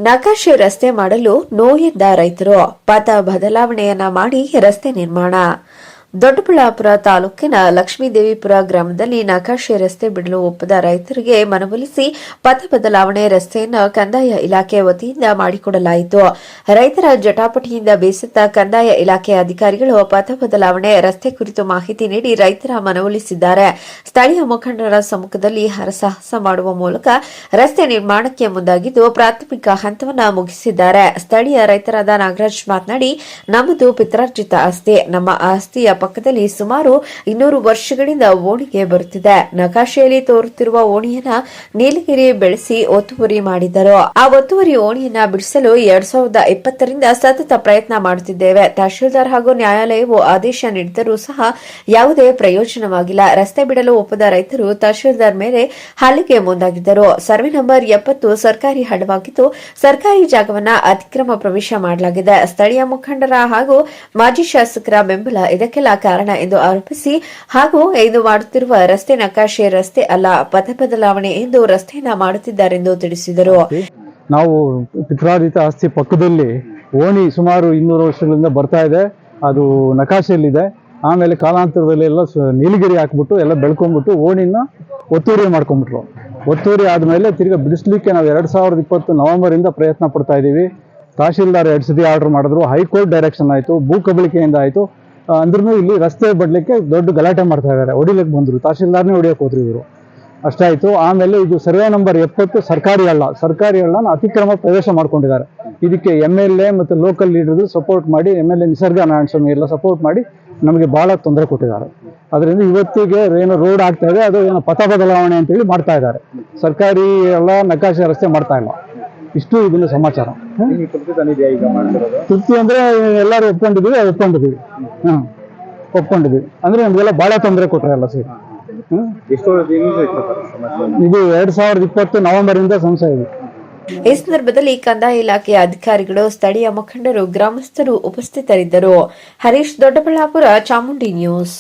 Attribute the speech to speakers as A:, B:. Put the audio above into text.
A: ನಕಾಶೆ ರಸ್ತೆ ಮಾಡಲು ನೋಯೆದ್ದ ರೈತರು ಪಥ ಬದಲಾವಣೆಯನ್ನ ಮಾಡಿ ರಸ್ತೆ ನಿರ್ಮಾಣ. ದೊಡ್ಡಬಳ್ಳಾಪುರ ತಾಲೂಕಿನ ಲಕ್ಷ್ಮೀದೇವಿಪುರ ಗ್ರಾಮದಲ್ಲಿ ನಕಾಶೆ ರಸ್ತೆ ಬಿಡಲು ಒಪ್ಪದ ರೈತರಿಗೆ ಮನವೊಲಿಸಿ ಪಥ ಬದಲಾವಣೆ ರಸ್ತೆಯನ್ನು ಕಂದಾಯ ಇಲಾಖೆ ವತಿಯಿಂದ ಮಾಡಿಕೊಡಲಾಯಿತು. ರೈತರ ಜಟಾಪಟಿಯಿಂದ ಬೇಸತ್ತ ಕಂದಾಯ ಇಲಾಖೆ ಅಧಿಕಾರಿಗಳು ಪಥ ಬದಲಾವಣೆ ರಸ್ತೆ ಕುರಿತು ಮಾಹಿತಿ ನೀಡಿ ರೈತರ ಮನವೊಲಿಸಿದ್ದಾರೆ. ಸ್ಥಳೀಯ ಮುಖಂಡರ ಸಮ್ಮುಖದಲ್ಲಿ ಹರಸಾಹಸ ಮಾಡುವ ಮೂಲಕ ರಸ್ತೆ ನಿರ್ಮಾಣಕ್ಕೆ ಮುಂದಾಗಿದ್ದು ಪ್ರಾಥಮಿಕ ಹಂತವನ್ನು ಮುಗಿಸಿದ್ದಾರೆ. ಸ್ಥಳೀಯ ರೈತರಾದ ನಾಗರಾಜ್ ಮಾತನಾಡಿ, ನಮ್ಮದು ಪಿತ್ರಾರ್ಜಿತ ಆಸ್ತಿ. ನಮ್ಮ ಆಸ್ತಿಯ ಪಕ್ಕದಲ್ಲಿ ಸುಮಾರು 200 ವರ್ಷಗಳಿಂದ ಓಣಿಗೆ ಬರುತ್ತಿದೆ. ನಕಾಶೆಯಲ್ಲಿ ತೋರುತ್ತಿರುವ ಓಣಿಯನ್ನ ನೀಲಗಿರಿ ಬೆಳೆಸಿ ಒತ್ತುವರಿ ಮಾಡಿದರು. ಆ ಒತ್ತುವರಿ ಓಣಿಯನ್ನ ಬಿಡಿಸಲು 2020ರಿಂದ ಸತತ ಪ್ರಯತ್ನ ಮಾಡುತ್ತಿದ್ದೇವೆ. ತಹಶೀಲ್ದಾರ್ ಹಾಗೂ ನ್ಯಾಯಾಲಯವು ಆದೇಶ ನೀಡಿದರೂ ಸಹ ಯಾವುದೇ ಪ್ರಯೋಜನವಾಗಿಲ್ಲ. ರಸ್ತೆ ಬಿಡಲು ಒಪ್ಪದ ರೈತರು ತಹಶೀಲ್ದಾರ್ ಮೇಲೆ ಹಲ್ಲೆಗೆ ಮುಂದಾಗಿದ್ದರು. ಸರ್ವೆ ನಂಬರ್ 70 ಸರ್ಕಾರಿ ಹಳ್ಳವಾಗಿದ್ದು ಸರ್ಕಾರಿ ಜಾಗವನ್ನ ಅತಿಕ್ರಮ ಪ್ರವೇಶ ಮಾಡಲಾಗಿದೆ. ಸ್ಥಳೀಯ ಮುಖಂಡರ ಹಾಗೂ ಮಾಜಿ ಶಾಸಕರ ಬೆಂಬಲ ಇದಕ್ಕೆಲ್ಲ ಕಾರಣ ಎಂದು ಆರೋಪಿಸಿ, ಹಾಗೂ ಇದು ಮಾಡುತ್ತಿರುವ ರಸ್ತೆ ನಕಾಶೆ ರಸ್ತೆ ಅಲ್ಲ, ಪಥ ಬದಲಾವಣೆ ಎಂದು ರಸ್ತೆಯನ್ನ ಮಾಡುತ್ತಿದ್ದಾರೆಂದು ತಿಳಿಸಿದರು.
B: ನಾವು ಪಿತ್ರಾರ್ಜಿತ ಆಸ್ತಿ ಪಕ್ಕದಲ್ಲಿ ಓಣಿ ಸುಮಾರು 200 ವರ್ಷಗಳಿಂದ ಬರ್ತಾ ಇದೆ. ಅದು ನಕಾಶೆಯಲ್ಲಿದೆ. ಆಮೇಲೆ ಕಾಲಾಂತರದಲ್ಲಿ ಎಲ್ಲ ನೀಲಗಿರಿ ಹಾಕ್ಬಿಟ್ಟು ಎಲ್ಲ ಬೆಳ್ಕೊಂಡ್ಬಿಟ್ಟು ಓಣಿನ ಒತ್ತುವರಿ ಮಾಡ್ಕೊಂಡ್ಬಿಟ್ರು. ಒತ್ತುವರಿ ಆದಮೇಲೆ ತಿರ್ಗಿ ಬಿಡಿಸ್ಲಿಕ್ಕೆ ನಾವು 2020 ನವೆಂಬರಿಂದ ಪ್ರಯತ್ನ ಪಡ್ತಾ ಇದ್ದೀವಿ. ತಹಶೀಲ್ದಾರ್ 2 ಸತಿ ಆರ್ಡರ್ ಮಾಡಿದ್ರು. ಹೈಕೋರ್ಟ್ ಡೈರೆಕ್ಷನ್ ಆಯಿತು, ಭೂ ಕಬಳಿಕೆಯಿಂದ ಆಯಿತು. ಅಂದ್ರೂ ಇಲ್ಲಿ ರಸ್ತೆ ಬಡ್ಲಿಕ್ಕೆ ದೊಡ್ಡ ಗಲಾಟೆ ಮಾಡ್ತಾ ಇದ್ದಾರೆ. ಹೊಡಿಲಿಕ್ಕೆ ಬಂದರು, ತಹಶೀಲ್ದಾರ್ನೇ ಹೊಡಿಯೋಕೆ ಹೋದ್ರು ಇವರು. ಅಷ್ಟಾಯಿತು. ಆಮೇಲೆ ಇದು ಸರ್ವೆ ನಂಬರ್ 70 ಸರ್ಕಾರಿ ಹಳ್ಳನ ಅತಿಕ್ರಮ ಪ್ರವೇಶ ಮಾಡ್ಕೊಂಡಿದ್ದಾರೆ. ಇದಕ್ಕೆ MLA ಮತ್ತು ಲೋಕಲ್ ಲೀಡರ್ಗಳು ಸಪೋರ್ಟ್ ಮಾಡಿ, MLA ನಿಸರ್ಗ ನಾರಾಯಣ ಸ್ವಾಮಿ ಎಲ್ಲ ಸಪೋರ್ಟ್ ಮಾಡಿ ನಮಗೆ ಬಹಳ ತೊಂದರೆ ಕೊಟ್ಟಿದ್ದಾರೆ. ಅದರಿಂದ ಇವತ್ತಿಗೆ ಏನೋ ರೋಡ್ ಆಗ್ತಾ ಇದೆ, ಅದು ಏನೋ ಪಥ ಬದಲಾವಣೆ ಅಂತೇಳಿ ಮಾಡ್ತಾ ಇದ್ದಾರೆ. ಸರ್ಕಾರಿ ಎಲ್ಲ ನಕಾಶೆ ರಸ್ತೆ ಮಾಡ್ತಾ ಇಲ್ಲ. ಇಷ್ಟು ಇದನ್ನ ಸಮಾಚಾರ. ತೃಪ್ತಿ ಅಂದ್ರೆ ಎಲ್ಲರೂ ಒಪ್ಕೊಂಡಿದ್ದೀವಿ ಅಂದ್ರೆ ನಮಗೆಲ್ಲ ಬಹಳ ತೊಂದರೆ ಕೊಟ್ಟರೆ ಎಲ್ಲ ಸೇರಿ. ಇದು 2020 ನವೆಂಬರಿಂದ ಸಮಸ್ಯೆ ಇದೆ.
A: ಈ ಸಂದರ್ಭದಲ್ಲಿ ಕಂದಾಯ ಇಲಾಖೆಯ ಅಧಿಕಾರಿಗಳು, ಸ್ಥಳೀಯ ಮುಖಂಡರು, ಗ್ರಾಮಸ್ಥರು ಉಪಸ್ಥಿತರಿದ್ದರು. ಹರೀಶ್, ದೊಡ್ಡಬಳ್ಳಾಪುರ, ಚಾಮುಂಡಿ ನ್ಯೂಸ್.